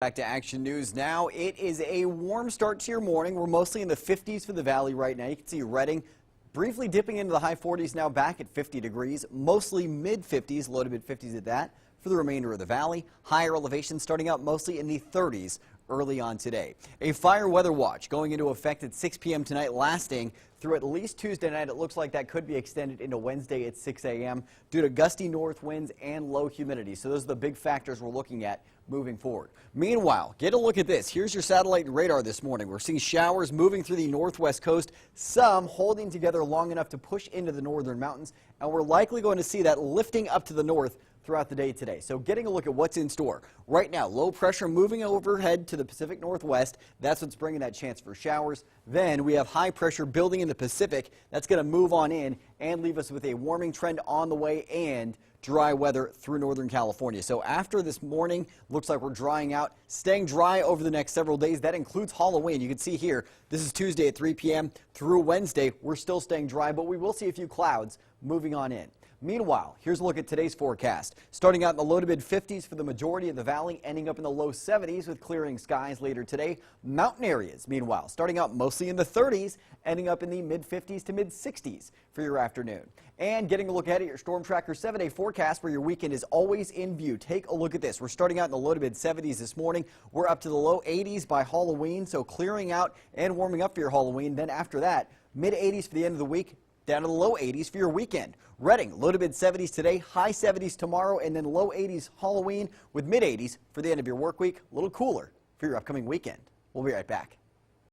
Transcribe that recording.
Back to Action News now. It is a warm start to your morning. We're mostly in the 50s for the valley right now. You can see Redding briefly dipping into the high 40s, now back at 50 degrees. Mostly mid 50s, low to mid 50s at that for the remainder of the valley. Higher elevations starting out mostly in the 30s early on today. A fire weather watch going into effect at 6 p.m. tonight, lasting through at least Tuesday night. It looks like that could be extended into Wednesday at 6 a.m. due to gusty north winds and low humidity. So those are the big factors we're looking at moving forward. Meanwhile, get a look at this. Here's your satellite radar this morning. We're seeing showers moving through the northwest coast, some holding together long enough to push into the northern mountains, and we're likely going to see that lifting up to the north throughout the day today. So getting a look at what's in store. Right now, low pressure moving overhead to the Pacific Northwest. That's what's bringing that chance for showers. Then we have high pressure building in the Pacific. That's going to move on in and leave us with a warming trend on the way and dry weather through Northern California. So after this morning, looks like we're drying out, staying dry over the next several days. That includes Halloween. You can see here, this is Tuesday at 3 p.m. through Wednesday. We're still staying dry, but we will see a few clouds moving on in. Meanwhile, here's a look at today's forecast. Starting out in the low to mid 50s for the majority of the valley, ending up in the low 70s with clearing skies later today. Mountain areas, meanwhile, starting out mostly in the 30s, ending up in the mid 50s to mid 60s for your afternoon. And getting a look ahead at your Storm Tracker 7-day forecast where your weekend is always in view. Take a look at this. We're starting out in the low to mid 70s this morning. We're up to the low 80s by Halloween, so clearing out and warming up for your Halloween. Then after that, mid 80s for the end of the week, down to the low 80s for your weekend. Redding, low to mid 70s today, high 70s tomorrow, and then low 80s Halloween with mid 80s for the end of your work week. A little cooler for your upcoming weekend. We'll be right back.